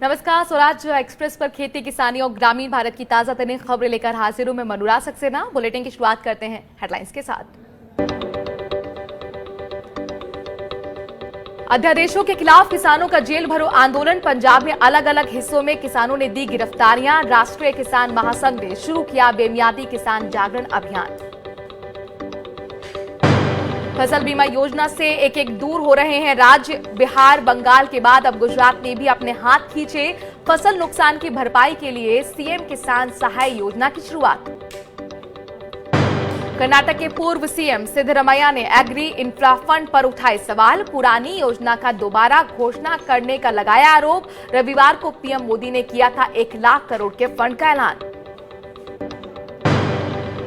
नमस्कार, स्वराज एक्सप्रेस पर खेती किसानी और ग्रामीण भारत की ताजा तरीन खबरें लेकर हाजिर हूं मैं मनोराज सक्सेना। बुलेटिन की शुरुआत करते हैं हेडलाइंस के साथ। अध्यादेशों के खिलाफ किसानों का जेल भरो आंदोलन। पंजाब में अलग अलग हिस्सों में किसानों ने दी गिरफ्तारियां। राष्ट्रीय किसान महासंघ ने शुरू किया बेमियादी किसान जागरण अभियान। फसल बीमा योजना से एक एक दूर हो रहे हैं राज्य। बिहार बंगाल के बाद अब गुजरात ने भी अपने हाथ खींचे। फसल नुकसान की भरपाई के लिए सीएम किसान सहाय योजना की शुरुआत। कर्नाटक के पूर्व सीएम सिद्धरमैया ने एग्री इंफ्रा फंड पर उठाए सवाल। पुरानी योजना का दोबारा घोषणा करने का लगाया आरोप। रविवार को पीएम मोदी ने किया था 1 लाख करोड़ के फंड का ऐलान।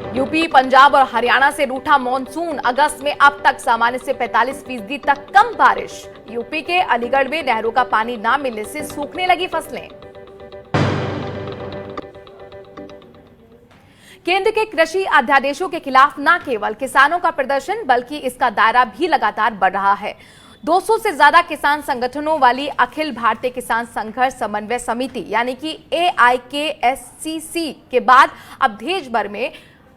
यूपी, पंजाब और हरियाणा से रूठा मॉनसून। अगस्त में अब तक सामान्य से 45% तक कम बारिश। यूपी के अलीगढ़ में नहरों का पानी न मिलने से सूखने लगी फसलें। केंद्र के कृषि अध्यादेशों के खिलाफ न केवल किसानों का प्रदर्शन बल्कि इसका दायरा भी लगातार बढ़ रहा है। 200 से ज्यादा किसान संगठनों वाली अखिल भारतीय किसान संघर्ष समन्वय समिति यानी कि AIKSCC के बाद अब देश भर में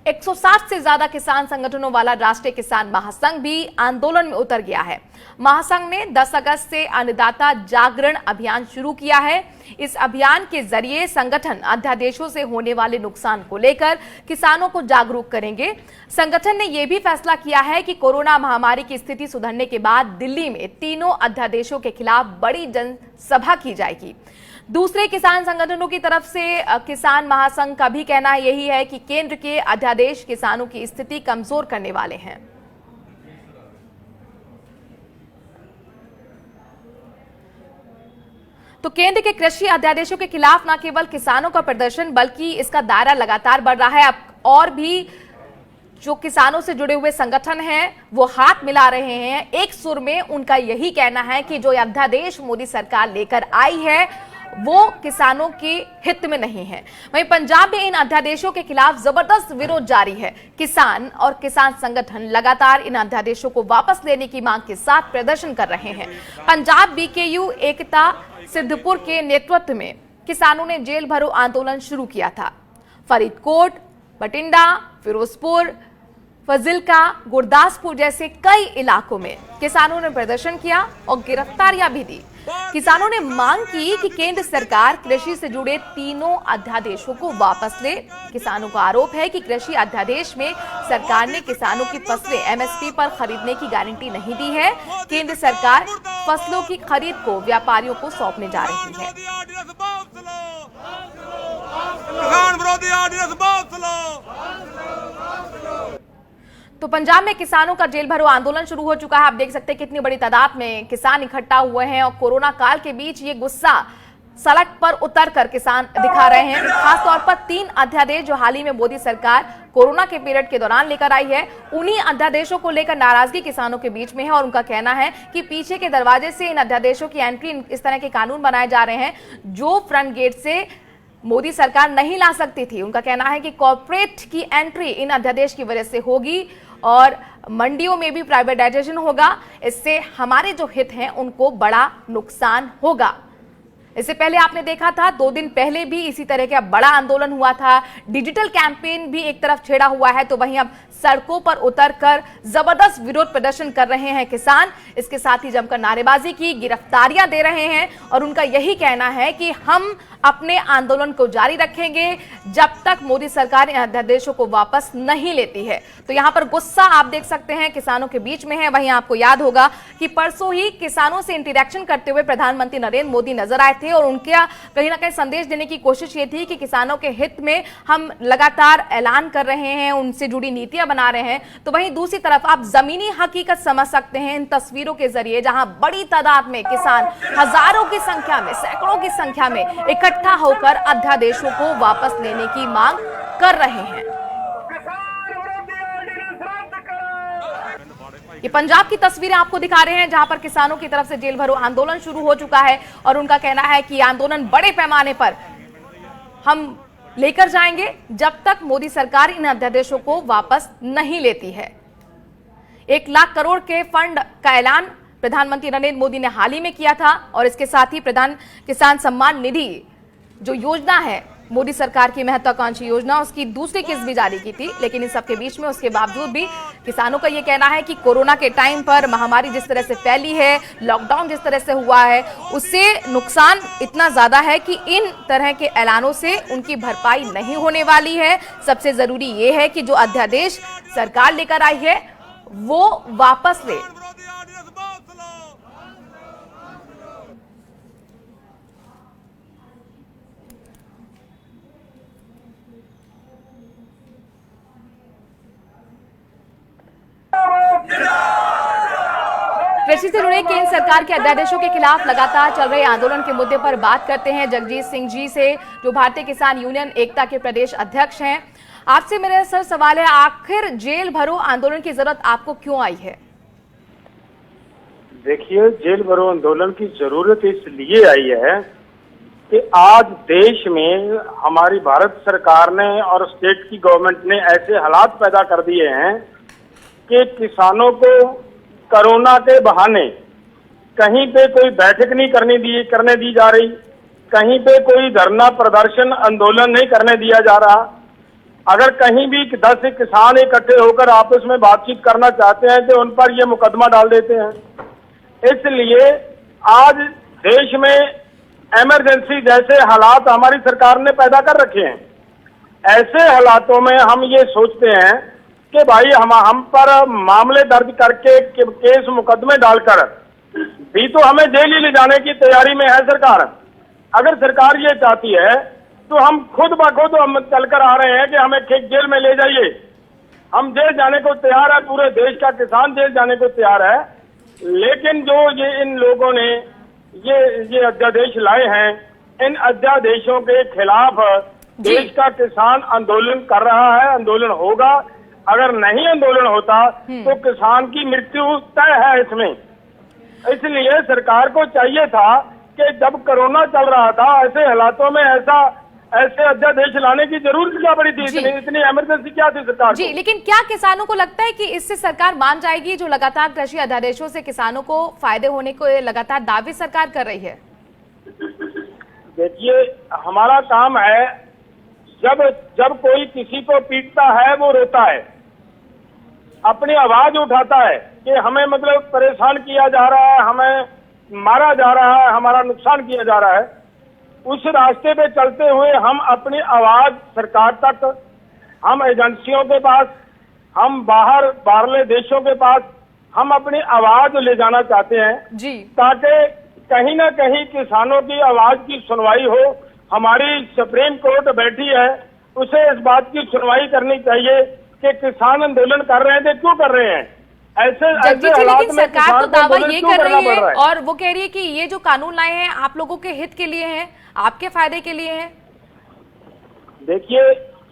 160 से ज्यादा किसान संगठनों वाला राष्ट्रीय किसान महासंघ भी आंदोलन में उतर गया है। महासंघ ने 10 अगस्त से अन्नदाता जागरण अभियान शुरू किया है। इस अभियान के जरिए संगठन अध्यादेशों से होने वाले नुकसान को लेकर किसानों को जागरूक करेंगे। संगठन ने यह भी फैसला किया है कि कोरोना महामारी की स्थिति सुधरने के बाद दिल्ली में तीनों अध्यादेशों के खिलाफ बड़ी जनसभा की जाएगी। दूसरे किसान संगठनों की तरफ से किसान महासंघ का भी कहना यही है कि केंद्र के अध्यादेश किसानों की स्थिति कमजोर करने वाले हैं। तो केंद्र के कृषि अध्यादेशों के खिलाफ न केवल किसानों का प्रदर्शन बल्कि इसका दायरा लगातार बढ़ रहा है। अब और भी जो किसानों से जुड़े हुए संगठन हैं वो हाथ मिला रहे हैं। एक सुर में उनका यही कहना है कि जो अध्यादेश मोदी सरकार लेकर आई है वो किसानों के हित में नहीं है। वहीं पंजाब में इन अध्यादेशों के खिलाफ जबरदस्त विरोध जारी है। किसान और किसान संगठन लगातार इन अध्यादेशों को वापस लेने की मांग के साथ प्रदर्शन कर रहे हैं। पंजाब BKU एकता सिद्धपुर के नेतृत्व में किसानों ने जेल भरो आंदोलन शुरू किया था। फरीदकोट, बठिंडा, फिरोजपुर, फजिल्का, गुरदासपुर जैसे कई इलाकों में किसानों ने प्रदर्शन किया और गिरफ्तारियां भी दी। किसानों ने मांग की कि केंद्र सरकार कृषि से जुड़े तीनों अध्यादेशों को वापस ले। किसानों का आरोप है कि कृषि अध्यादेश में सरकार ने किसानों की फसलें MSP पर खरीदने की गारंटी नहीं दी है। केंद्र सरकार फसलों की खरीद को व्यापारियों को सौंपने जा रही है। तो पंजाब में किसानों का जेल भरो आंदोलन शुरू हो चुका है। आप देख सकते हैं कितनी बड़ी तादाद में किसान इकट्ठा हुए हैं और कोरोना काल के बीच ये गुस्सा सड़क पर उतर कर किसान दिखा रहे हैं। खासतौर पर 3 अध्यादेश जो हाल ही में मोदी सरकार कोरोना के पीरियड के दौरान लेकर आई है, उन्हीं अध्यादेशों को लेकर नाराजगी किसानों के बीच में है और उनका कहना है कि पीछे के दरवाजे से इन अध्यादेशों की एंट्री, इस तरह के कानून बनाए जा रहे हैं जो फ्रंट गेट से मोदी सरकार नहीं ला सकती थी। उनका कहना है कि कॉर्पोरेट की एंट्री इन अध्यादेश की वजह से होगी और मंडियों में भी प्राइवेटाइजेशन होगा। इससे हमारे जो हित हैं उनको बड़ा नुकसान होगा। इससे पहले आपने देखा था 2 दिन पहले भी इसी तरह का बड़ा आंदोलन हुआ था। डिजिटल कैंपेन भी एक तरफ छेड़ा हुआ है तो वहीं अब सड़कों पर उतरकर जबरदस्त विरोध प्रदर्शन कर रहे हैं किसान। इसके साथ ही जमकर नारेबाजी की, गिरफ्तारियां दे रहे हैं और उनका यही कहना है कि हम अपने आंदोलन को जारी रखेंगे जब तक मोदी सरकार इन अध्यादेशों को वापस नहीं लेती है। तो यहां पर गुस्सा आप देख सकते हैं किसानों के बीच में है। वहीं आपको याद होगा कि परसों ही किसानों से इंटरेक्शन करते हुए प्रधानमंत्री नरेंद्र मोदी नजर आए थे और उनके कहीं ना कहीं संदेश देने की कोशिश ये थी कि किसानों के हित में हम लगातार ऐलान कर रहे हैं, उनसे जुड़ी नीतियां बना रहे हैं। तो वहीं दूसरी तरफ आप जमीनी हकीकत समझ सकते हैं इन तस्वीरों के जरिए, जहां बड़ी तादाद में किसान हजारों की संख्या में, सैकड़ों की संख्या में इकट्ठा होकर अध्यादेशों को वापस लेने की मांग कर रहे हैं। ये पंजाब की तस्वीरें आपको दिखा रहे हैं जहां पर किसानों की तरफ से जेल भरो आंदोलन शुरू हो चुका है और उनका कहना है कि आंदोलन बड़े पैमाने पर हम लेकर जाएंगे जब तक मोदी सरकार इन अध्यादेशों को वापस नहीं लेती है। 1 लाख करोड़ के फंड का ऐलान प्रधानमंत्री नरेंद्र मोदी ने हाल ही में किया था और इसके साथ ही प्रधान किसान सम्मान निधि जो योजना है मोदी सरकार की महत्वाकांक्षी योजना, उसकी दूसरी किस्त भी जारी की थी। लेकिन इन सबके बीच में उसके बावजूद भी किसानों का ये कहना है कि कोरोना के टाइम पर महामारी जिस तरह से फैली है, लॉकडाउन जिस तरह से हुआ है, उससे नुकसान इतना ज्यादा है कि इन तरह के ऐलानों से उनकी भरपाई नहीं होने वाली है। सबसे जरूरी ये है कि जो अध्यादेश सरकार लेकर आई है वो वापस ले। कृषि से जुड़े केंद्र सरकार के अध्यादेशों के खिलाफ लगातार चल रहे आंदोलन के मुद्दे पर बात करते हैं जगजीत सिंह जी से, जो भारतीय किसान यूनियन एकता के प्रदेश अध्यक्ष हैं। आपसे मेरा सर सवाल है, आखिर जेल भरो आंदोलन की जरूरत आपको क्यों आई है? देखिए, जेल भरो आंदोलन की जरूरत इसलिए आई है कि आज देश में हमारी भारत सरकार ने और स्टेट की गवर्नमेंट ने ऐसे हालात पैदा कर दिए हैं कि किसानों को कोरोना के बहाने कहीं पे कोई बैठक नहीं करने दी जा रही, कहीं पे कोई धरना प्रदर्शन आंदोलन नहीं करने दिया जा रहा। अगर कहीं भी 10 किसान इकट्ठे होकर आपस में बातचीत करना चाहते हैं तो उन पर ये मुकदमा डाल देते हैं। इसलिए आज देश में इमरजेंसी जैसे हालात हमारी सरकार ने पैदा कर रखे हैं। ऐसे हालातों में हम ये सोचते हैं कि भाई हम पर मामले दर्ज करके केस मुकदमे डालकर भी तो हमें जेल ही ले जाने की तैयारी में है सरकार। अगर सरकार ये चाहती है तो हम खुद ब खुद हम चलकर आ रहे हैं कि हमें जेल में ले जाइए। हम जेल जाने को तैयार है, पूरे देश का किसान जेल जाने को तैयार है। लेकिन जो ये इन लोगों ने ये अध्यादेश लाए हैं, इन अध्यादेशों के खिलाफ देश का किसान आंदोलन कर रहा है, आंदोलन होगा। अगर नहीं आंदोलन होता तो किसान की मृत्यु तय है इसमें। इसलिए सरकार को चाहिए था कि जब कोरोना चल रहा था ऐसे हालातों में ऐसे अध्यादेश लाने की जरूरत क्या पड़ी थी, इतनी इमरजेंसी क्या थी सरकार जी। लेकिन क्या किसानों को लगता है कि इससे सरकार मान जाएगी? जो लगातार कृषि अध्यादेशों से किसानों को फायदे होने को लगातार दावे सरकार कर रही है। देखिए, हमारा काम है जब कोई किसी को पीटता है वो रोता है, अपनी आवाज उठाता है कि हमें मतलब परेशान किया जा रहा है, हमें मारा जा रहा है, हमारा नुकसान किया जा रहा है। उस रास्ते पे चलते हुए हम अपनी आवाज सरकार तक, हम एजेंसियों के पास, हम बाहरले देशों के पास हम अपनी आवाज ले जाना चाहते हैं जी, ताकि कहीं ना कहीं किसानों की आवाज की सुनवाई हो। हमारी सुप्रीम कोर्ट बैठी है, उसे इस बात की सुनवाई करनी चाहिए कि किसान आंदोलन कर रहे थे, क्यों कर रहे हैं ऐसे लेकिन सरकार तो दावा ये कर रही है और वो कह रही है कि ये जो कानून लाए हैं आप लोगों के हित के लिए हैं, आपके फायदे के लिए हैं। देखिए,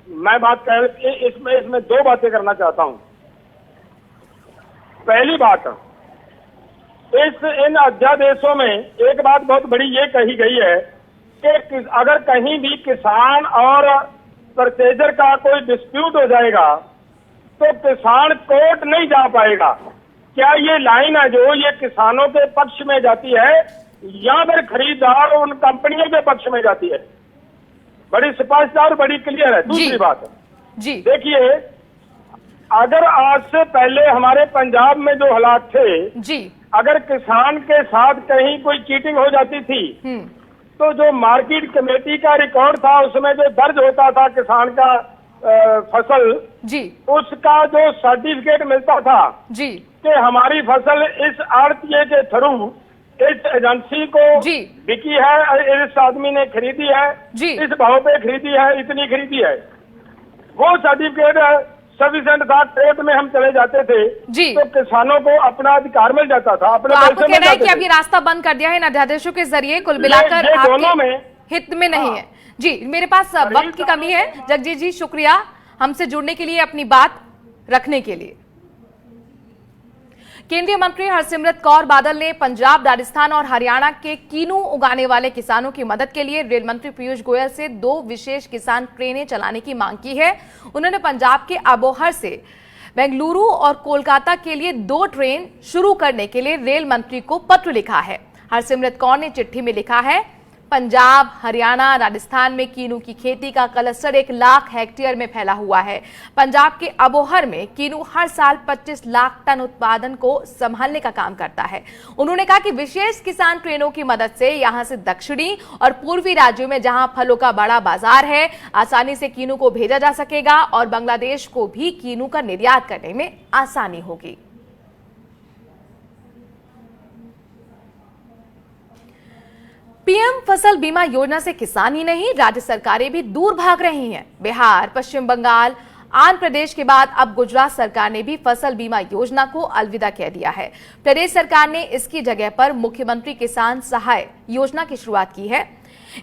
मैं बात कर इसमें 2 बातें करना चाहता हूं। पहली बात, इन अध्यादेशों में एक बात बहुत बड़ी ये कही गई है कि अगर कहीं भी किसान और परचेजर का कोई डिस्प्यूट हो जाएगा तो किसान कोर्ट नहीं जा पाएगा। क्या ये लाइन है जो ये किसानों के पक्ष में जाती है या फिर खरीदार उन कंपनियों के पक्ष में जाती है? बड़ी स्पष्ट और बड़ी क्लियर है। दूसरी बात जी, देखिए, अगर आज से पहले हमारे पंजाब में जो हालात थे जी, अगर किसान के साथ कहीं कोई चीटिंग हो जाती थी तो जो मार्केट कमेटी का रिकॉर्ड था उसमें जो दर्ज होता था किसान का फसल जी, उसका जो सर्टिफिकेट मिलता था जी कि हमारी फसल इस आड़तिये के थ्रू इस एजेंसी को बिकी है, इस आदमी ने खरीदी है जी, इस भाव पे खरीदी है, इतनी खरीदी है, वो सर्टिफिकेट सफिशिएंट था। कोर्ट में हम चले जाते थे जी, तो किसानों को अपना अधिकार मिल जाता था, अपने तो आपको कहना है कि अब ये रास्ता बंद कर दिया है इन अध्यादेशों के जरिए, कुल मिलाकर दोनों में हित में नहीं है। जी, मेरे पास वक्त की कमी है। जगजीत जी, शुक्रिया हमसे जुड़ने के लिए, अपनी बात रखने के लिए। केंद्रीय मंत्री हरसिमरत कौर बादल ने पंजाब, राजस्थान और हरियाणा के कीनू उगाने वाले किसानों की मदद के लिए रेल मंत्री पीयूष गोयल से 2 विशेष किसान ट्रेनें चलाने की मांग की है। उन्होंने पंजाब के अबोहर से बेंगलुरु और कोलकाता के लिए 2 ट्रेन शुरू करने के लिए रेल मंत्री को पत्र लिखा है। हरसिमरत कौर ने चिट्ठी में लिखा है, पंजाब, हरियाणा, राजस्थान में कीनू की खेती का क्लस्टर 1 लाख हेक्टेयर में फैला हुआ है। पंजाब के अबोहर में कीनू हर साल 25 लाख टन उत्पादन को संभालने का काम करता है। उन्होंने कहा कि विशेष किसान ट्रेनों की मदद से यहां से दक्षिणी और पूर्वी राज्यों में जहां फलों का बड़ा बाजार है, आसानी से कीनू को भेजा जा सकेगा और बांग्लादेश को भी कीनू का निर्यात करने में आसानी होगी। पीएम फसल बीमा योजना से किसान ही नहीं, राज्य सरकारें भी दूर भाग रही हैं। बिहार, पश्चिम बंगाल, आंध्र प्रदेश के बाद अब गुजरात सरकार ने भी फसल बीमा योजना को अलविदा कह दिया है। प्रदेश सरकार ने इसकी जगह पर मुख्यमंत्री किसान सहाय योजना की शुरुआत की है।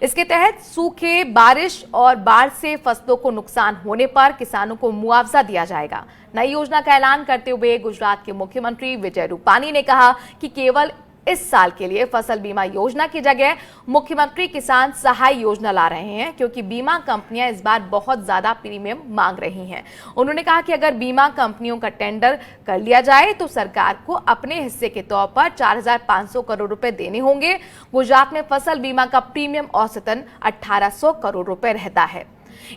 इसके तहत सूखे, बारिश और बाढ़ से फसलों को नुकसान होने पर किसानों को मुआवजा दिया जाएगा। नई योजना का ऐलान करते हुए गुजरात के मुख्यमंत्री विजय रूपानी ने कहा कि केवल इस साल के लिए फसल बीमा योजना की जगह मुख्यमंत्री किसान सहाय योजना ला रहे हैं, क्योंकि बीमा कंपनियां इस बार बहुत ज्यादा प्रीमियम मांग रही हैं। उन्होंने कहा कि अगर बीमा कंपनियों का टेंडर कर लिया जाए तो सरकार को अपने हिस्से के तौर पर 4,500 करोड़ रुपए देने होंगे। गुजरात में फसल बीमा का प्रीमियम औसतन 1,800 करोड़ रुपए रहता है।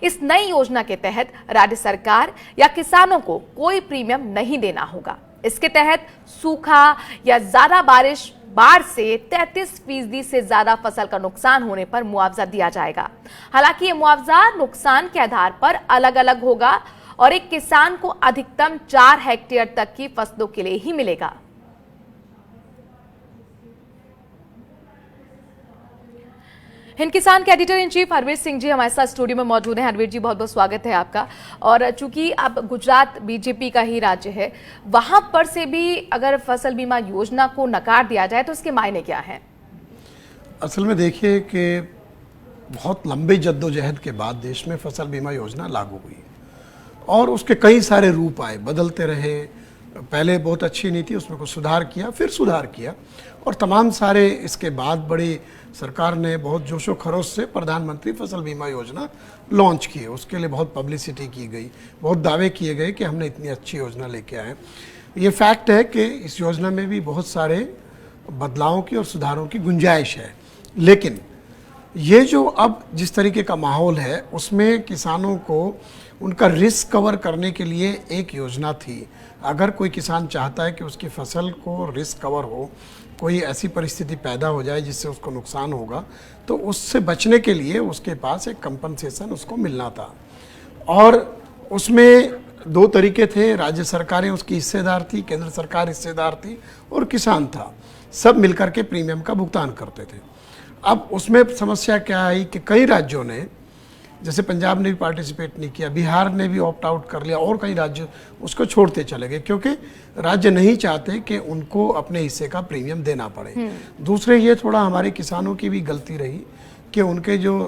इस नई योजना के तहत राज्य सरकार या किसानों को कोई प्रीमियम नहीं देना होगा। इसके तहत सूखा या ज्यादा बारिश, बाढ़ से 33% से ज्यादा फसल का नुकसान होने पर मुआवजा दिया जाएगा। हालांकि ये मुआवजा नुकसान के आधार पर अलग अलग होगा और एक किसान को अधिकतम 4 हेक्टेयर तक की फसलों के लिए ही मिलेगा। हिंद किसान के editor in chief Harvir Singh ji हमारे साथ स्टूडियो में मौजूद हैं। हरवीर जी, बहुत बहुत स्वागत है आपका। और चूंकि अब गुजरात बीजेपी का ही राज्य है, वहां पर से भी अगर फसल बीमा योजना को नकार दिया जाए तो इसके मायने क्या हैं? असल में देखिए कि बहुत लंबे जद्दोजहद के बाद देश में फसल बीमा योजना लागू हुई और उसके कई सारे रूप आए, बदलते रहे। पहले बहुत अच्छी नीति, उसमें कुछ सुधार किया, फिर सुधार किया और तमाम सारे इसके बाद बड़ी सरकार ने बहुत जोशो खरोश से प्रधानमंत्री फसल बीमा योजना लॉन्च की है। उसके लिए बहुत पब्लिसिटी की गई, बहुत दावे किए गए कि हमने इतनी अच्छी योजना लेके आए। ये फैक्ट है कि इस योजना में भी बहुत सारे बदलावों की और सुधारों की गुंजाइश है, लेकिन ये जो अब जिस तरीके का माहौल है उसमें किसानों को उनका रिस्क कवर करने के लिए एक योजना थी। अगर कोई किसान चाहता है कि उसकी फसल को रिस्क कवर हो, कोई ऐसी परिस्थिति पैदा हो जाए जिससे उसको नुकसान होगा, तो उससे बचने के लिए उसके पास एक कंपनसेशन उसको मिलना था। और उसमें 2 तरीके थे, राज्य सरकारें उसकी हिस्सेदार थी, केंद्र सरकार हिस्सेदार थी और किसान था। सब मिलकर के प्रीमियम का भुगतान करते थे। अब उसमें समस्या क्या आई कि कई राज्यों ने, जैसे पंजाब ने भी पार्टिसिपेट नहीं किया, बिहार ने भी ऑप्ट आउट कर लिया और कई राज्य उसको छोड़ते चले गए, क्योंकि राज्य नहीं चाहते कि उनको अपने हिस्से का प्रीमियम देना पड़े। दूसरे ये थोड़ा हमारे किसानों की भी गलती रही कि उनके जो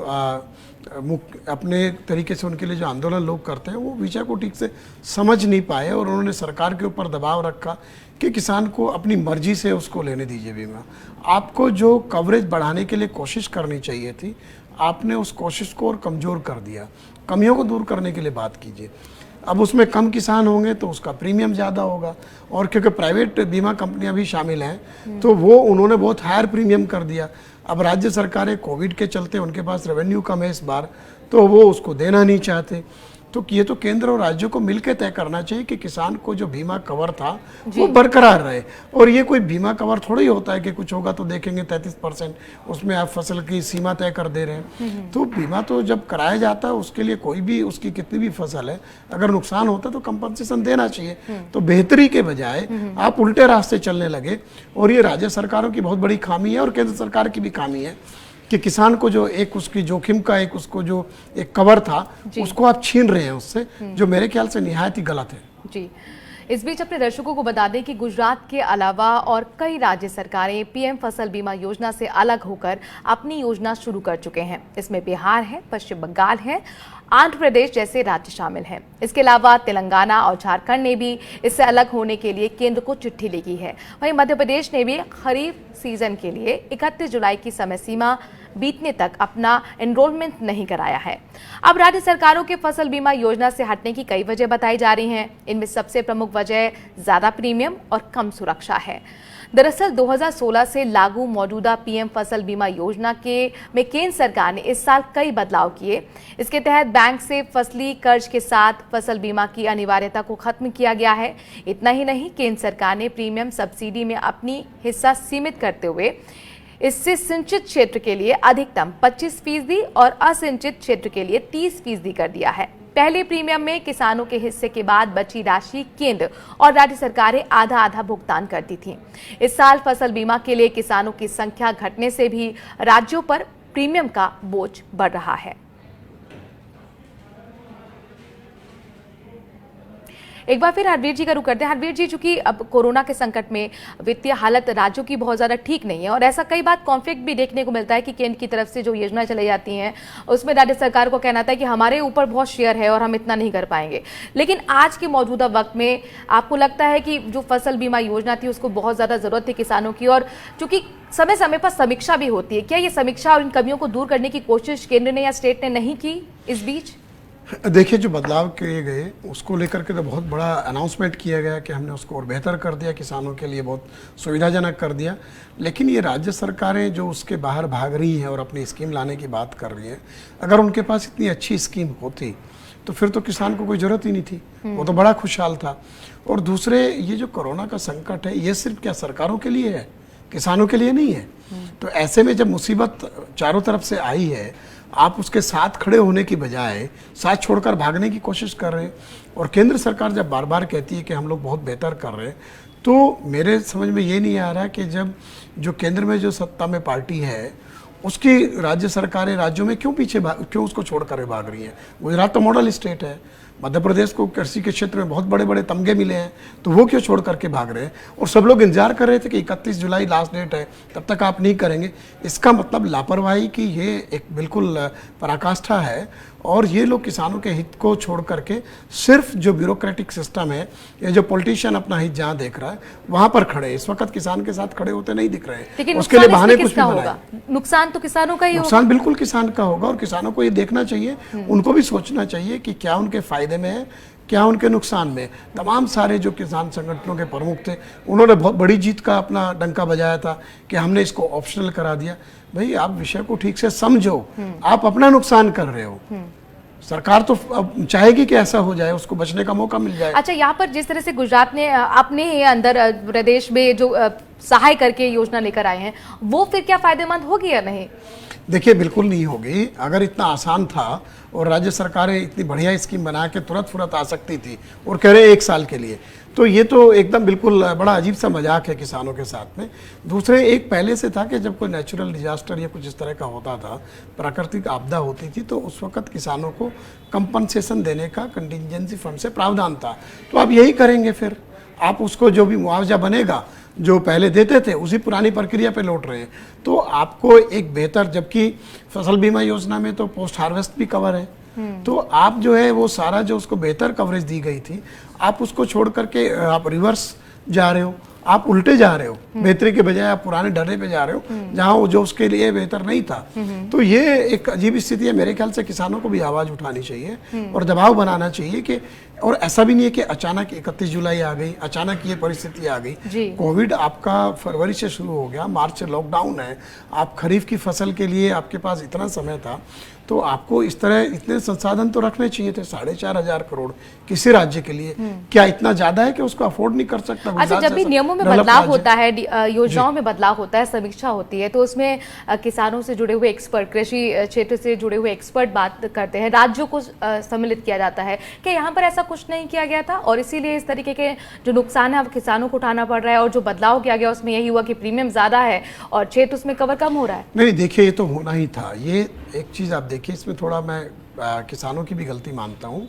अपने तरीके से उनके लिए जो आंदोलन लोग करते हैं वो विषय को ठीक से समझ नहीं पाए और उन्होंने सरकार के ऊपर दबाव रखा कि किसान को अपनी मर्जी से उसको लेने दीजिए बीमा। आपको जो कवरेज बढ़ाने के लिए कोशिश करनी चाहिए थी, आपने उस कोशिश को और कमज़ोर कर दिया। कमियों को दूर करने के लिए बात कीजिए। अब उसमें कम किसान होंगे तो उसका प्रीमियम ज़्यादा होगा, और क्योंकि प्राइवेट बीमा कंपनियां भी शामिल हैं तो वो उन्होंने बहुत हायर प्रीमियम कर दिया। अब राज्य सरकारें कोविड के चलते उनके पास रेवेन्यू कम है इस बार, तो वो उसको देना नहीं चाहते। तो ये तो केंद्र और राज्यों को मिलकर तय करना चाहिए कि किसान को जो बीमा कवर था वो बरकरार रहे। और ये कोई बीमा कवर थोड़ा ही होता है कि कुछ होगा तो देखेंगे 33% उसमें आप फसल की सीमा तय कर दे रहे हैं। तो बीमा तो जब कराया जाता है उसके लिए कोई भी, उसकी कितनी भी फसल है, अगर नुकसान होता है तो कंपनसेशन देना चाहिए। तो बेहतरी के बजाय आप उल्टे रास्ते चलने लगे, और ये राज्य सरकारों की बहुत बड़ी खामी है और केंद्र सरकार की भी खामी है कि किसान को जो एक उसकी जोखिम का एक उसको जो एक कवर था उसको आप छीन रहे हैं उससे, जो मेरे ख्याल से निहायत ही गलत है। जी, इस बीच अपने दर्शकों को बता दें कि गुजरात के अलावा और कई राज्य सरकारें पीएम फसल बीमा योजना से अलग होकर अपनी योजना शुरू कर चुके हैं। इसमें बिहार है, पश्चिम बंगाल है, आंध्र प्रदेश जैसे राज्य शामिल हैं। इसके अलावा तेलंगाना और झारखंड ने भी इससे अलग होने के लिए केंद्र को चिट्ठी लिखी है। वहीं मध्य प्रदेश ने भी खरीफ सीजन के लिए 31 जुलाई की समय सीमा बीतने तक अपना एनरोलमेंट नहीं कराया है। अब राज्य सरकारों के फसल बीमा योजना से हटने की कई वजह बताई जा रही हैं। इनमें सबसे प्रमुख वजह ज्यादा प्रीमियम और कम सुरक्षा है। दरअसल 2016 से लागू मौजूदा पीएम फसल बीमा योजना में केंद्र सरकार ने इस साल कई बदलाव किए। इसके तहत बैंक से फसली कर्ज के साथ फसल बीमा की अनिवार्यता को खत्म किया गया है। इतना ही नहीं, केंद्र सरकार ने प्रीमियम सब्सिडी में अपनी हिस्सा सीमित करते हुए इससे सिंचित क्षेत्र के लिए अधिकतम 25% और असिंचित क्षेत्र के लिए 30% कर दिया है। पहले प्रीमियम में किसानों के हिस्से के बाद बची राशि केंद्र और राज्य सरकारें आधा आधा भुगतान करती थीं। इस साल फसल बीमा के लिए किसानों की संख्या घटने से भी राज्यों पर प्रीमियम का बोझ बढ़ रहा है। एक बार फिर हरवीर जी का रुख करते हैं। हरवीर जी, चूंकि अब कोरोना के संकट में वित्तीय हालत राज्यों की बहुत ज्यादा ठीक नहीं है और ऐसा कई बार कॉन्फ्लिक्ट भी देखने को मिलता है कि केंद्र की तरफ से जो योजना चलाई जाती हैं उसमें राज्य सरकार को कहना था कि हमारे ऊपर बहुत शेयर है और हम इतना नहीं कर पाएंगे। लेकिन आज के मौजूदा वक्त में आपको लगता है कि जो फसल बीमा योजना थी उसको बहुत ज्यादा जरूरत थी किसानों की, और चूंकि समय समय पर समीक्षा भी होती है, क्या ये समीक्षा और इन कमियों को दूर करने की कोशिश केंद्र ने या स्टेट ने नहीं की इस बीच? देखिए, जो बदलाव किए गए उसको लेकर के तो बहुत बड़ा अनाउंसमेंट किया गया कि हमने उसको और बेहतर कर दिया, किसानों के लिए बहुत सुविधाजनक कर दिया। लेकिन ये राज्य सरकारें जो उसके बाहर भाग रही हैं और अपनी स्कीम लाने की बात कर रही हैं, अगर उनके पास इतनी अच्छी स्कीम होती तो फिर तो किसान को कोई ज़रूरत ही नहीं थी, वो तो बड़ा खुशहाल था। और दूसरे, ये जो कोरोना का संकट है ये सिर्फ क्या सरकारों के लिए है, किसानों के लिए नहीं है। तो ऐसे में जब मुसीबत चारों तरफ से आई है, आप उसके साथ खड़े होने की बजाय साथ छोड़कर भागने की कोशिश कर रहे हैं। और केंद्र सरकार जब बार बार कहती है कि हम लोग बहुत बेहतर कर रहे हैं, तो मेरे समझ में ये नहीं आ रहा कि जब जो केंद्र में जो सत्ता में पार्टी है उसकी राज्य सरकारें राज्यों में क्यों उसको छोड़कर भाग रही हैं। गुजरात तो मॉडल स्टेट है, मध्य प्रदेश को कृषि के क्षेत्र में बहुत बड़े बड़े तमगे मिले हैं, तो वो क्यों छोड़ करके भाग रहे हैं। और सब लोग इंतजार कर रहे थे कि 31 जुलाई लास्ट डेट है, तब तक आप नहीं करेंगे। इसका मतलब लापरवाही की ये एक बिल्कुल पराकाष्ठा है। और ये लोग किसानों के हित को छोड़ करके सिर्फ जो ब्यूरोक्रेटिक सिस्टम है या जो पॉलिटिशियन अपना हित जहाँ देख रहा है वहां पर खड़े, इस वक्त किसान के साथ खड़े होते नहीं दिख रहे हैं। लेकिन उसके लिए बहाने कुछ भी बनाए। नुकसान तो किसानों का ही होगा। नुकसान बिल्कुल किसान का होगा और किसानों को ये देखना चाहिए, उनको भी सोचना चाहिए कि क्या उनके फायदे में है, क्या उनके नुकसान में। तमाम सारे जो किसान संगठनों के प्रमुख थे उन्होंने बहुत बड़ी जीत का अपना डंका बजाया था कि हमने इसको ऑप्शनल करा दिया। भाई, आप विषय को ठीक से समझो, आप अपना नुकसान कर रहे हो। सरकार तो अब चाहेगी कि ऐसा हो जाए, उसको बचने का मौका मिल जाए। अच्छा, यहाँ पर जिस तरह से गुजरात ने अपने अंदर प्रदेश में जो सहाय करके योजना लेकर आए हैं, वो फिर क्या फायदेमंद होगी या नहीं? देखिए, बिल्कुल नहीं होगी। अगर इतना आसान था और राज्य सरकारें इतनी बढ़िया स्कीम बना के तुरंत फुरत आ सकती थी और कह रहे 1 साल के लिए, तो ये तो एकदम बिल्कुल बड़ा अजीब सा मजाक है किसानों के साथ में। दूसरे, एक पहले से था कि जब कोई नेचुरल डिजास्टर या कुछ इस तरह का होता था, प्राकृतिक आपदा होती थी, तो उस वक्त किसानों को कंपनसेशन देने का कंटिजेंसी फंड से प्रावधान था। तो आप यही करेंगे, फिर आप उसको जो भी मुआवजा बनेगा जो पहले देते थे उसी पुरानी प्रक्रिया पे लौट रहे हैं। तो आपको एक बेहतर, जबकि फसल बीमा योजना में तो पोस्ट हार्वेस्ट भी कवर है, तो आप जो है वो सारा जो उसको बेहतर कवरेज दी गई थी, आप उसको छोड़ करके आप रिवर्स जा रहे हो, आप उल्टे जा रहे हो। बेहतरी के बजाय आप पुराने ढर्रे पे जा रहे हो जहां वो जो उसके लिए बेहतर नहीं था। तो ये एक अजीब स्थिति है। मेरे ख्याल से किसानों को भी आवाज उठानी चाहिए और दबाव बनाना चाहिए कि, और ऐसा भी नहीं है कि अचानक 31 जुलाई आ गई, अचानक ये परिस्थिति आ गई। कोविड आपका फरवरी से शुरू हो गया, मार्च से लॉकडाउन है, आप खरीफ की फसल के लिए आपके पास इतना समय था, तो आपको इस तरह इतने संसाधन तो रखने चाहिए थे। 4,500 करोड़ किसी राज्य के लिए क्या इतना ज्यादा है कि उसको अफोर्ड नहीं कर सकता? अच्छा, जब भी नियमों में बदलाव होता है, योजनाओं में बदलाव होता है, समीक्षा होती है, तो उसमें किसानों से जुड़े हुए एक्सपर्ट, कृषि क्षेत्र से जुड़े हुए एक्सपर्ट बात करते हैं, राज्यों को सम्मिलित किया जाता है कि यहाँ पर ऐसा कुछ नहीं किया गया था और इसीलिए इस तरीके के जो नुकसान है किसानों को उठाना पड़ रहा है, और जो बदलाव किया गया उसमें यही हुआ कि प्रीमियम ज्यादा है और क्षेत्र उसमें कवर कम हो रहा है। नहीं, देखिए, ये तो होना ही था। ये एक चीज आप देखिए, इसमें थोड़ा मैं किसानों की भी गलती मानता हूँ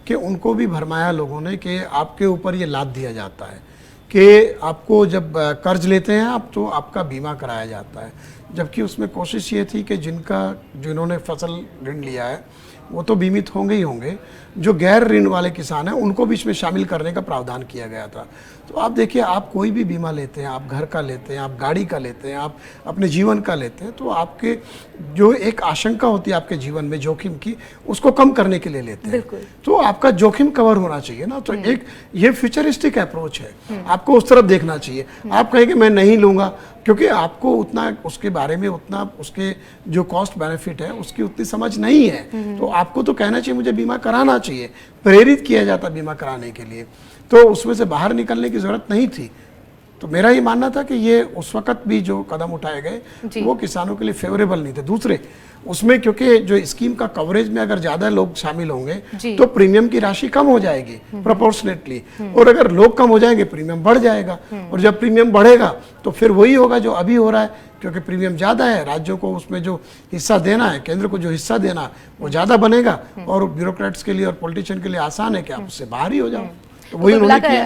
कि उनको भी भरमाया लोगों ने कि आपके ऊपर ये लाद दिया जाता है कि आपको जब कर्ज लेते हैं आप, तो आपका बीमा कराया जाता है, जबकि उसमें कोशिश ये थी कि जिन्होंने फसल ऋण लिया है वो तो बीमित होंगे ही होंगे। जो गैर ऋण वाले किसान हैं उनको भी इसमें शामिल करने का प्रावधान किया गया था। तो आप देखिए, आप कोई भी बीमा लेते हैं, आप घर का लेते हैं, आप गाड़ी का लेते हैं, आप अपने जीवन का लेते हैं, तो आपके जो एक आशंका होती है आपके जीवन में जोखिम की, उसको कम करने के लिए लेते हैं। तो आपका जोखिम कवर होना चाहिए ना। तो एक ये फ्यूचरिस्टिक अप्रोच है, आपको उस तरफ देखना चाहिए। आप कहेंगे मैं नहीं लूंगा, क्योंकि आपको उतना उसके बारे में, उतना उसके जो कॉस्ट बेनिफिट है उसकी उतनी समझ नहीं है। तो आपको तो कहना चाहिए मुझे बीमा कराना चाहिए, प्रेरित किया जाता बीमा कराने के लिए, तो उसमें से बाहर निकलने की जरूरत नहीं थी। तो मेरा ये मानना था कि ये उस वक्त भी जो कदम उठाए गए वो किसानों के लिए फेवरेबल नहीं थे। दूसरे उसमें क्योंकि जो स्कीम का कवरेज में अगर ज्यादा लोग शामिल होंगे तो प्रीमियम की राशि कम हो जाएगी प्रोपोर्शनेटली, और अगर लोग कम हो जाएंगे प्रीमियम बढ़ जाएगा, और जब प्रीमियम बढ़ेगा तो फिर वही होगा जो अभी हो रहा है, क्योंकि प्रीमियम ज्यादा है, राज्यों को उसमें जो हिस्सा देना है, केंद्र को जो हिस्सा देना वो ज्यादा बनेगा, और ब्यूरोक्रेट्स के लिए और पॉलिटिशियन के लिए आसान है कि आप उससे बाहर ही हो जाओ। तो वही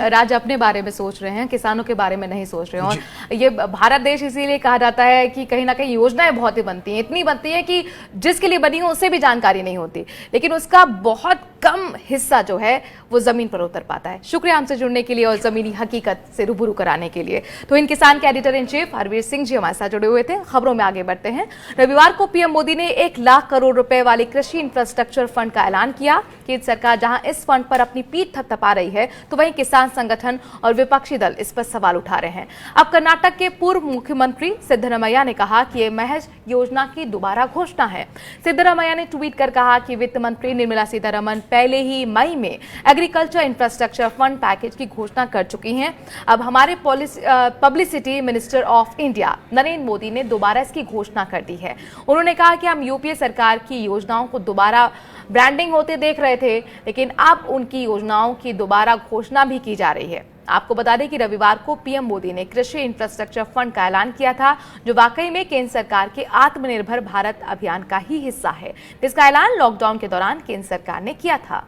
राज्य अपने बारे में सोच रहे हैं, किसानों के बारे में नहीं सोच रहे हैं। और ये भारत देश इसीलिए कहा जाता है कि कहीं ना कहीं योजनाएं बहुत ही बनती हैं, इतनी बनती है कि जिसके लिए बनी हो उसे भी जानकारी नहीं होती, लेकिन उसका बहुत कम हिस्सा जो है वो जमीन पर उतर पाता है। शुक्रिया हमसे जुड़ने के लिए और जमीनी हकीकत से रूबरू कराने के लिए। तो इन किसान के editor in chief Harvir Singh ji हमारे साथ जुड़े हुए थे। खबरों में आगे बढ़ते हैं। रविवार को पीएम मोदी ने 1 लाख करोड़ रुपए वाले कृषि इंफ्रास्ट्रक्चर फंड का ऐलान किया। केंद्र सरकार जहां इस फंड पर अपनी पीठ थपथपा रही है, तो वहीं किसान संगठन और विपक्षी दल इस पर सवाल उठा रहे हैं। अब कर्नाटक के पूर्व मुख्यमंत्री सिद्धरामैया ने कहा कि यह महज योजना की दोबारा घोषणा है। सिद्धरामैया ने ट्वीट कर कहा कि वित्त मंत्री निर्मला सीतारमण पहले ही मई में एग्रीकल्चर इंफ्रास्ट्रक्चर फंड पैकेज की घोषणा कर चुकी हैं। अब हमारे publicity minister of India Narendra Modi ने दोबारा इसकी घोषणा कर दी है। उन्होंने कहा कि हम यूपीए सरकार की योजनाओं को दोबारा ब्रांडिंग होते देख रहे थे, लेकिन अब उनकी योजनाओं की दोबारा घोषणा भी की जा रही है। आपको बता दें कि रविवार को पीएम मोदी ने कृषि इंफ्रास्ट्रक्चर फंड का ऐलान किया था, जो वाकई में केंद्र सरकार के आत्मनिर्भर भारत अभियान का ही हिस्सा है, जिसका ऐलान लॉकडाउन के दौरान केंद्र सरकार ने किया था।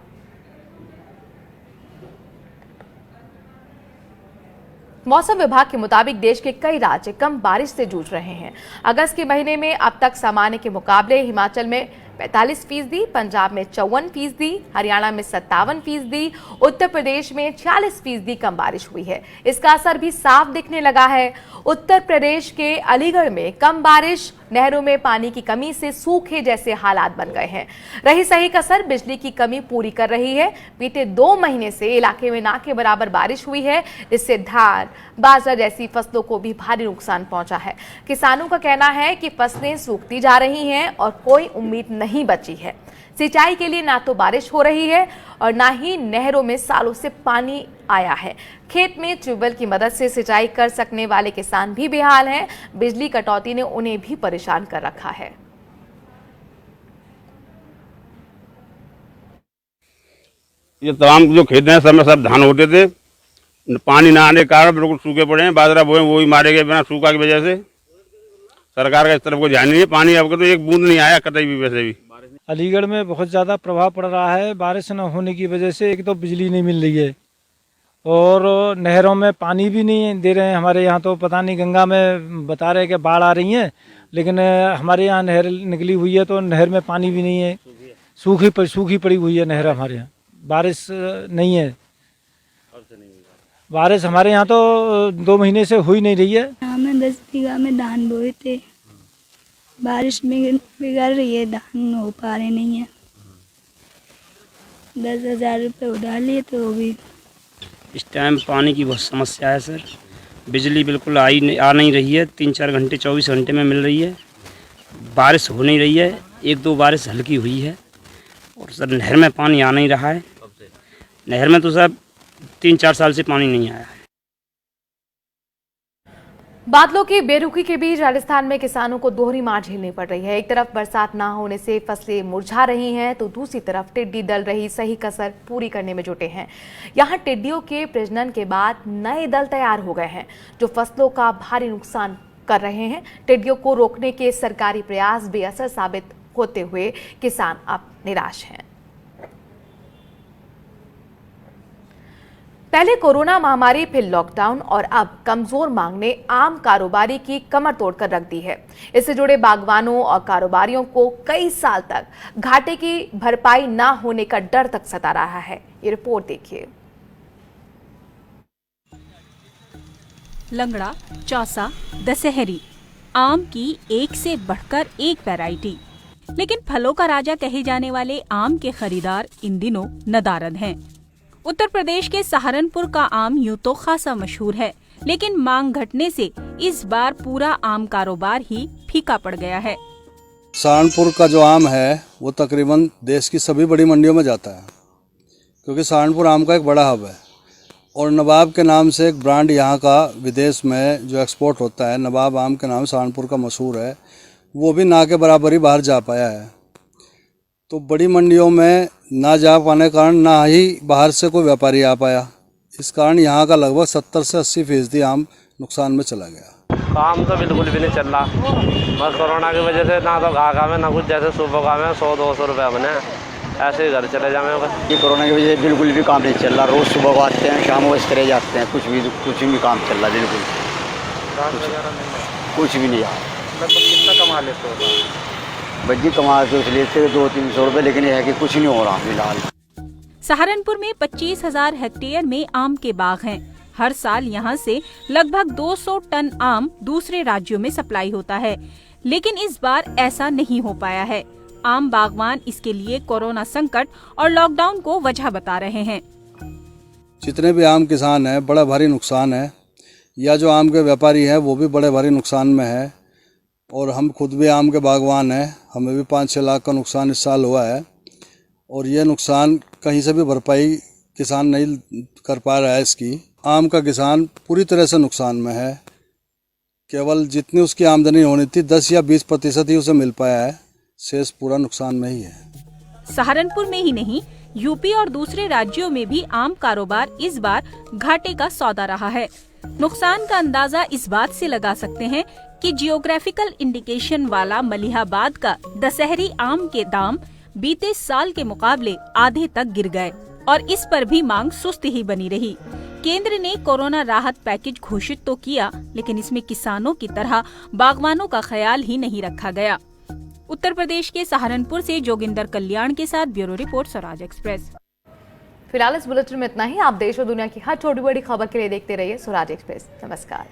मौसम विभाग के मुताबिक देश के कई राज्य कम बारिश से जूझ रहे हैं। अगस्त के महीने में अब तक सामान्य के मुकाबले हिमाचल में 45%, पंजाब में 54%, हरियाणा में 57%, उत्तर प्रदेश में 46% कम बारिश हुई है। इसका असर भी साफ दिखने लगा है। उत्तर प्रदेश के अलीगढ़ में कम बारिश, नहरों में पानी की कमी से सूखे जैसे हालात बन गए हैं। रही सही कसर बिजली की कमी पूरी कर रही है। बीते 2 महीने से इलाके में ना के बराबर बारिश हुई है, जिससे धान, बाजरा जैसी फसलों को भी भारी नुकसान पहुंचा है। किसानों का कहना है कि फसलें सूखती जा रही हैं और कोई उम्मीद नहीं बची है। सिंचाई के लिए ना तो बारिश हो रही है और ना ही नहरों में सालों से पानी आया है। खेत में ट्यूबवेल की मदद से सिंचाई कर सकने वाले किसान भी बेहाल हैं। बिजली कटौती ने उन्हें भी परेशान कर रखा है। ये तमाम जो खेत हैं सब में सब धान होते थे, पानी ना आने के कारण बिल्कुल सूखे पड़े हैं। बाजरा बोए वो ही मारे गए बिना सूखा की वजह से। सरकार का इस तरफ कोई ध्यान नहीं है। पानी अब तो एक बूंद नहीं आया कतई भी। वैसे भी अलीगढ़ में बहुत ज़्यादा प्रभाव पड़ रहा है। बारिश न होने की वजह से एक तो बिजली नहीं मिल रही है और नहरों में पानी भी नहीं दे रहे हैं। हमारे यहाँ तो पता नहीं, गंगा में बता रहे कि बाढ़ आ रही है, लेकिन हमारे यहाँ नहर निकली हुई है तो नहर में पानी भी नहीं है। सूखी पड़ी हुई है नहर हमारे यहाँ। बारिश नहीं है। बारिश हमारे यहाँ तो 2 महीने से हुई नहीं रही है। हमें 10 बीघा में धान बोए थे। बारिश में बिगड़ रही है, धान हो पा रहे नहीं है। 10,000 रुपये उड़ा लिए तो भी। इस टाइम पानी की बहुत समस्या है सर। बिजली बिल्कुल आ नहीं रही है। 3-4 घंटे 24 घंटे में मिल रही है। बारिश हो नहीं रही है। 1-2 बारिश हल्की हुई है और सर नहर में पानी आ नहीं रहा है। नहर में तो सर 3-4 साल से पानी नहीं आया है। बादलों की बेरुखी के बीच राजस्थान में किसानों को दोहरी मार झेलनी पड़ रही है। एक तरफ बरसात ना होने से फसलें मुरझा रही हैं, तो दूसरी तरफ टिड्डी दल रही सही कसर पूरी करने में जुटे हैं। यहां टिड्डियों के प्रजनन के बाद नए दल तैयार हो गए हैं, जो फसलों का भारी नुकसान कर रहे हैं। टिड्डियों को रोकने के सरकारी प्रयास बेअसर साबित होते हुए किसान अब निराश हैं। पहले कोरोना महामारी, फिर लॉकडाउन और अब कमजोर मांग ने आम कारोबारी की कमर तोड़कर रख दी है। इससे जुड़े बागवानों और कारोबारियों को कई साल तक घाटे की भरपाई ना होने का डर तक सता रहा है। ये रिपोर्ट देखिए। लंगड़ा, चौसा, दशहरी, आम की एक से बढ़कर एक वैरायटी। लेकिन फलों का राजा कहे जाने वाले आम के खरीदार इन दिनों नदारद हैं। उत्तर प्रदेश के सहारनपुर का आम यूं तो खासा मशहूर है, लेकिन मांग घटने से इस बार पूरा आम कारोबार ही फीका पड़ गया है। सहारनपुर का जो आम है वो तकरीबन देश की सभी बड़ी मंडियों में जाता है, क्योंकि सहारनपुर आम का एक बड़ा हब है और नवाब के नाम से एक ब्रांड यहाँ का विदेश में जो एक्सपोर्ट होता है, नवाब आम के नाम सहारनपुर का मशहूर है, वो भी ना के बराबर ही बाहर जा पाया है। तो बड़ी मंडियों में ना जा पाने के कारण ना ही बाहर से कोई व्यापारी आ पाया। इस कारण यहाँ का लगभग 70 से 80% आम नुकसान में चला गया। काम तो बिल्कुल भी नहीं चल रहा, बस कोरोना की वजह से ना तो घाघा में ना कुछ, जैसे सुबह का में 100-200 रुपये बने, ऐसे ही घर चले जाए बस। ये कोरोना की वजह से बिल्कुल भी काम नहीं चल रहा। रोज़ सुबह को आते हैं, शाम को इस तरह जाते हैं, कुछ भी काम चल रहा, बिल्कुल कुछ भी नहीं आ रहा। कितना कमा लेते हो? बज्जी कमा के उस लेते 200-300 रुपये, लेकिन यह है कि कुछ नहीं हो रहा फिलहाल। सहारनपुर में 25,000 हेक्टेयर में आम के बाग हैं। हर साल यहाँ से लगभग 200 टन आम दूसरे राज्यों में सप्लाई होता है, लेकिन इस बार ऐसा नहीं हो पाया है। आम बागवान इसके लिए कोरोना संकट और लॉकडाउन को वजह बता रहे हैं। जितने भी आम किसान हैं बड़ा भारी नुकसान है, या जो आम के व्यापारी हैं वो भी बड़े भारी नुकसान में है, और हम खुद भी आम के बागवान हैं, हमें भी 5-6 लाख का नुकसान इस साल हुआ है, और ये नुकसान कहीं से भी भरपाई किसान नहीं कर पा रहा है इसकी। आम का किसान पूरी तरह से नुकसान में है। केवल जितनी उसकी आमदनी होनी थी 10 या 20% ही उसे मिल पाया है, शेष पूरा नुकसान में ही है। सहारनपुर में ही नहीं, यूपी और दूसरे राज्यों में भी आम कारोबार इस बार घाटे का सौदा रहा है। नुकसान का अंदाजा इस बात से लगा सकते हैं कि जियोग्राफिकल इंडिकेशन वाला मलिहाबाद का दशहरी आम के दाम बीते साल के मुकाबले आधे तक गिर गए और इस पर भी मांग सुस्त ही बनी रही। केंद्र ने कोरोना राहत पैकेज घोषित तो किया, लेकिन इसमें किसानों की तरह बागवानों का ख्याल ही नहीं रखा गया। उत्तर प्रदेश के सहारनपुर से जोगिंदर कल्याण के साथ ब्यूरो रिपोर्ट, स्वराज एक्सप्रेस। फिलहाल इस बुलेटिन में इतना ही। आप देश और दुनिया की हर छोटी बड़ी खबर के लिए देखते रहिए स्वराज एक्सप्रेस। नमस्कार।